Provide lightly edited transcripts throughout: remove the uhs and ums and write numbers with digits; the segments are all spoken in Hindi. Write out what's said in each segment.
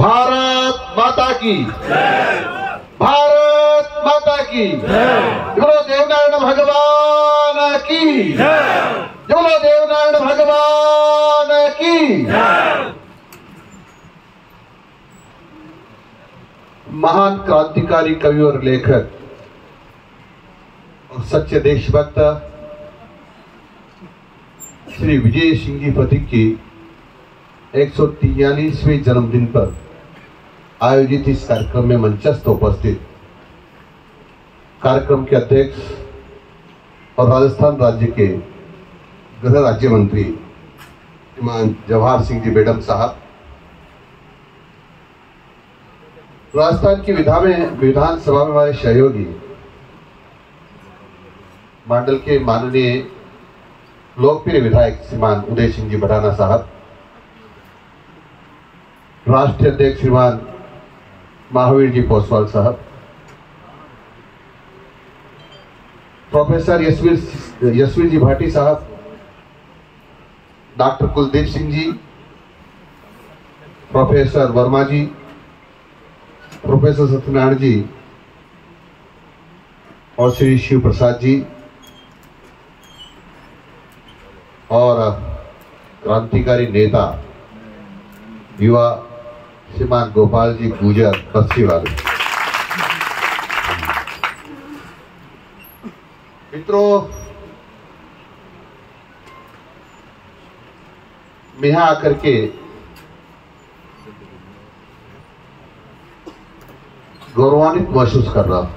भारत माता की, भारत माता की, बोलो देवनारायण भगवान की, बोलो देवनारायण भगवान की। महान क्रांतिकारी कवि और लेखक और सच्चे देशभक्त श्री विजय सिंह जी पथिक की 143वें जन्मदिन पर आयोजित इस कार्यक्रम में मंचस्थ उपस्थित कार्यक्रम के अध्यक्ष और राजस्थान राज्य के गृह राज्य मंत्री श्रीमान जवाहर सिंह जी बेडम साहब, राजस्थान की विधानसभा में हमारे सहयोगी मंडल के माननीय लोकप्रिय विधायक श्रीमान उदय सिंह जी भडाना साहब, राष्ट्रीय अध्यक्ष श्रीमान महावीर जी पोसवाल साहब, प्रोफेसर यशवीर जी भाटी साहब, डॉक्टर कुलदीप सिंह जी, प्रोफेसर वर्मा जी, प्रोफेसर सत्यनारायण जी और श्री शिव प्रसाद जी और क्रांतिकारी नेता युवा श्रीमान गोपाल जी गुजर बस्ती वाले। मित्रों, मैं यहां आकर के गौरवान्वित महसूस कर रहा हूं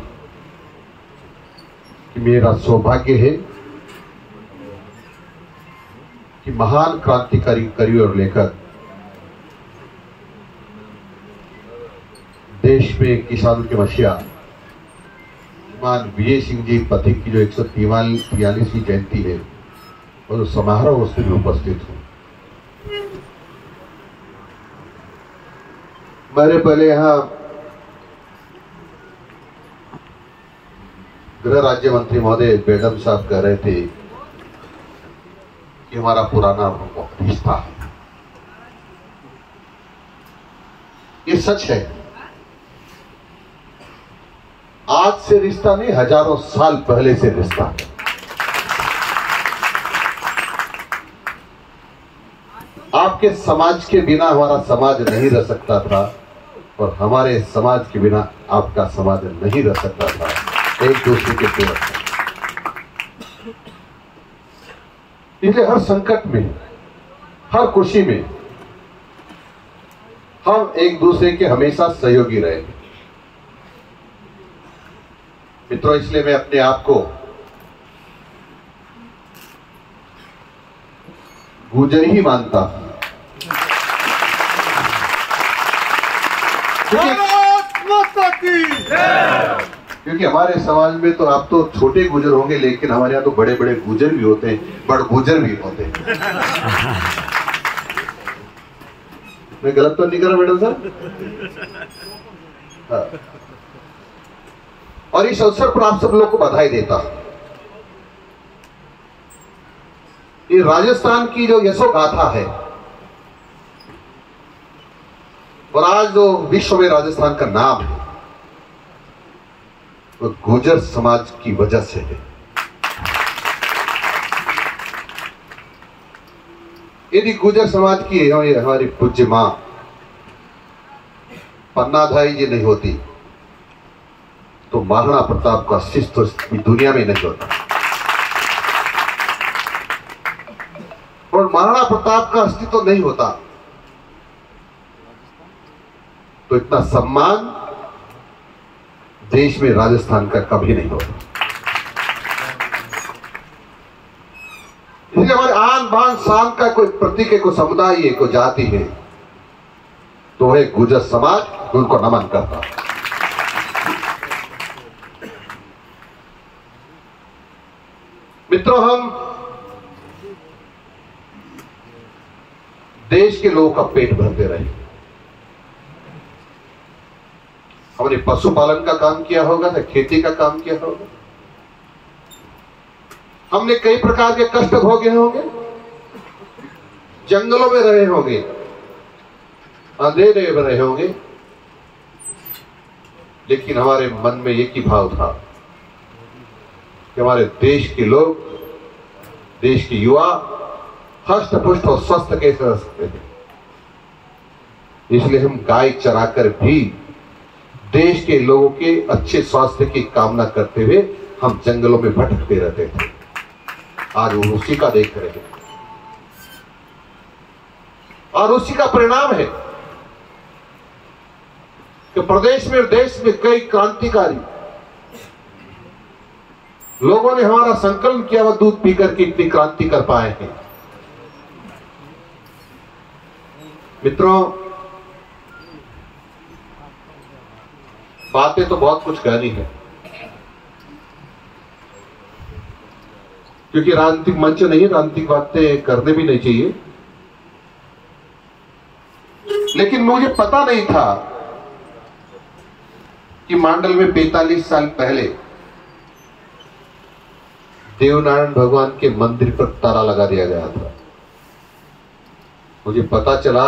कि मेरा सौभाग्य है कि महान क्रांतिकारी कवि और लेखक, देश में किसानों के मसीहा श्रीमान विजय सिंह जी पथिक की जो 143वीं जयंती है और उस समारोह उसमें उपस्थित हूं। मेरे पहले यहाँ गृह राज्य मंत्री महोदय बेडम साहब कह रहे थे कि हमारा पुराना रिश्ता है। ये सच है। आज से रिश्ता नहीं, हजारों साल पहले से रिश्ता है। आपके समाज के बिना हमारा समाज नहीं रह सकता था और हमारे समाज के बिना आपका समाज नहीं रह सकता था। एक दूसरे के पूरक। इसलिए हर संकट में, हर खुशी में हम एक दूसरे के हमेशा सहयोगी रहे। मित्रों, इसलिए मैं अपने आप को गुजर ही मानता हूं। क्योंकि हमारे समाज में तो आप तो छोटे गुजर होंगे, लेकिन हमारे यहाँ तो बड़े बड़े गुजर भी होते हैं, बड़ गुजर भी होते हैं। मैं गलत तो नहीं कर रहा मैडम साहब? हाँ। और इस अवसर पर आप सब लोग को बधाई देता हूं। ये राजस्थान की जो यशोगाथा है और आज जो विश्व में राजस्थान का नाम है वो गुर्जर समाज की वजह से है। यदि गुर्जर समाज की हमारी पूज्य मां पन्नाधाई जी नहीं होती तो महाराणा प्रताप का अस्तित्व दुनिया में नहीं होता। और महाराणा प्रताप का अस्तित्व नहीं होता तो इतना सम्मान देश में राजस्थान का कभी नहीं होता। इसलिए हमारे आन बान शान का कोई प्रतीक है, कोई समुदाय है, कोई जाति है तो है गुर्जर समाज, उनको नमन करता। मित्रों, हम देश के लोगों का पेट भरते रहे। हमने पशुपालन का काम किया होगा तो खेती का काम किया होगा, हमने कई प्रकार के कष्ट भोगे होंगे, जंगलों में रहे होंगे, अंधेरे में रहे होंगे, लेकिन हमारे मन में एक ही भाव था कि हमारे देश के लोग, देश के युवा हष्ट पुष्ट और स्वस्थ कैसे रह सकते हैं। इसलिए हम गाय चराकर भी देश के लोगों के अच्छे स्वास्थ्य की कामना करते हुए हम जंगलों में भटकते रहते थे। आज वो उसी का देख रहे हैं और उसी का परिणाम है कि प्रदेश में और देश में कई क्रांतिकारी लोगों ने हमारा संकल्प किया, वह दूध पीकर के इतनी क्रांति कर पाए हैं। मित्रों, बातें तो बहुत कुछ कहनी है, क्योंकि राजनीतिक मंच नहीं, राजनीतिक बातें करने भी नहीं चाहिए। लेकिन मुझे पता नहीं था कि मांडल में 45 साल पहले देवनारायण भगवान के मंदिर पर ताला लगा दिया गया था। मुझे पता चला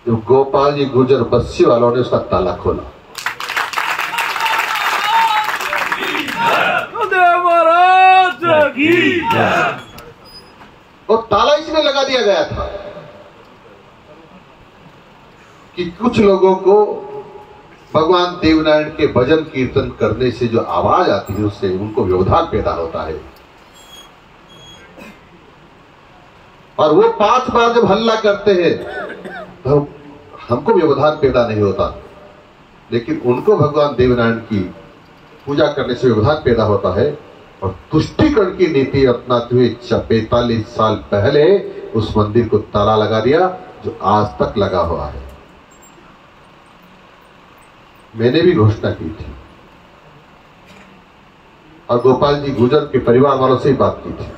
जब गोपाल जी गुर्जर बस्ती वालों ने उसका ताला खोला। और ताला इसलिए लगा दिया गया था कि कुछ लोगों को भगवान देवनारायण के भजन कीर्तन करने से जो आवाज आती है उससे उनको व्यवधान पैदा होता है। और वो 5 बार जब हल्ला करते हैं तो हमको व्यवधान पैदा नहीं होता, लेकिन उनको भगवान देवनारायण की पूजा करने से व्यवधान पैदा होता है। और तुष्टीकरण की नीति अपनाते हुए 45 साल पहले उस मंदिर को ताला लगा दिया, जो आज तक लगा हुआ है। मैंने भी घोषणा की थी और गोपाल जी गुर्जर के परिवार वालों से ही बात की थी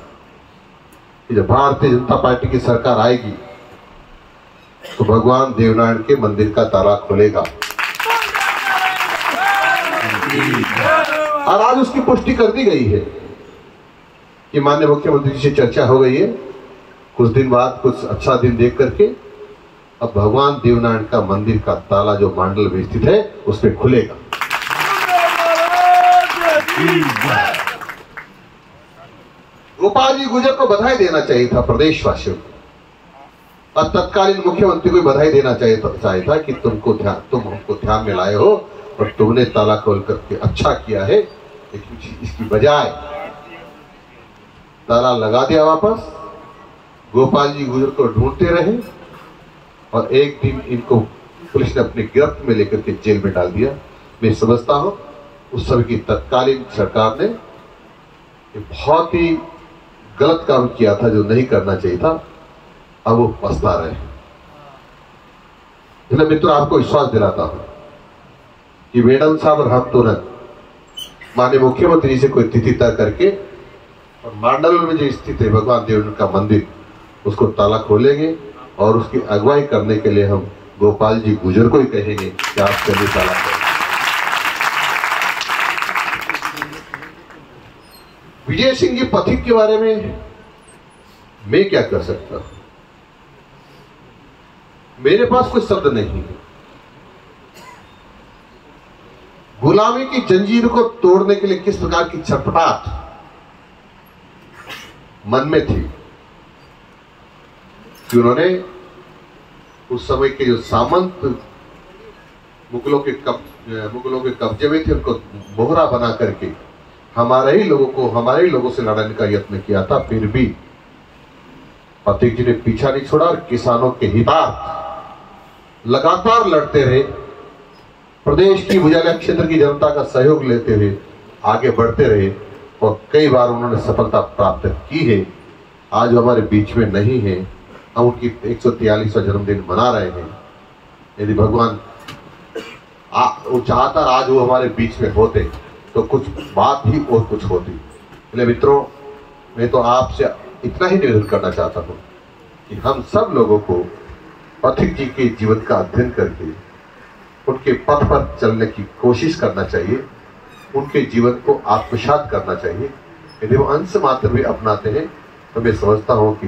कि जब भारतीय जनता पार्टी की सरकार आएगी तो भगवान देवनारायण के मंदिर का ताला खुलेगा। और आज उसकी पुष्टि कर दी गई है कि माननीय मुख्यमंत्री जी से चर्चा हो गई है। कुछ दिन बाद, कुछ अच्छा दिन देख करके अब भगवान देवनारायण का मंदिर का ताला जो मांडल में स्थित है उस पर खुलेगा। गोपाल जी गुर्जर को बधाई देना चाहिए था, प्रदेशवासियों को, और तत्कालीन मुख्यमंत्री को बधाई देना चाहिए था कि तुम हमको ध्यान में लाए हो और तुमने ताला खोल करके अच्छा किया है। लेकिन इसकी बजाय ताला लगा दिया वापस, गोपाल जी गुर्जर को ढूंढते रहे और एक दिन इनको पुलिस ने अपनी गिरफ्त में लेकर के जेल में डाल दिया। मैं समझता हूं उस समय की तत्कालीन सरकार ने बहुत ही गलत काम किया था, जो नहीं करना चाहिए था। अब वो पछता रहे हैं। इसलिए मित्रों, आपको विश्वास दिलाता हूं कि मैडम साहब और हम तुरंत माननीय मुख्यमंत्री से कोई तिथि तय करके और मांडल में जो स्थित है भगवान देवनारायण का मंदिर, उसको ताला खोलेंगे और उसकी अगुवाई करने के लिए हम गोपाल जी गुर्जर को ही कहेंगे कि आप चलिए ताला खोलें। विजय सिंह जी पथिक के बारे में मैं क्या कर सकता हूं? मेरे पास कोई शब्द नहीं है। गुलामी की जंजीर को तोड़ने के लिए किस प्रकार की छटपटाहट मन में थी कि उन्होंने उस समय के जो सामंत मुगलों के कब्जे में थे, उनको बोहरा बना करके हमारे ही लोगों से लड़ने का यत्न किया था। फिर भी पथिक जी ने पीछा नहीं छोड़ा और किसानों के हितार्थ लगातार लड़ते रहे। प्रदेश की भुजंग क्षेत्र की जनता का सहयोग लेते हुए आगे बढ़ते रहे और कई बार उन्होंने सफलता प्राप्त की है। आज वो हमारे बीच में नहीं है। हम उनकी 143वां जन्मदिन मना रहे हैं। यदि भगवान वो चाहता आज वो हमारे बीच में होते तो कुछ बात ही और कुछ होती। इसलिए मित्रों, मैं तो आपसे इतना ही निवेदन करना चाहता हूं कि हम सब लोगों को पथिक जी के जीवन का अध्ययन करके उनके पथ पर चलने की कोशिश करना चाहिए, उनके जीवन को आत्मसात करना चाहिए। यदि वो अंश मात्र भी अपनाते हैं तो मैं समझता हूं कि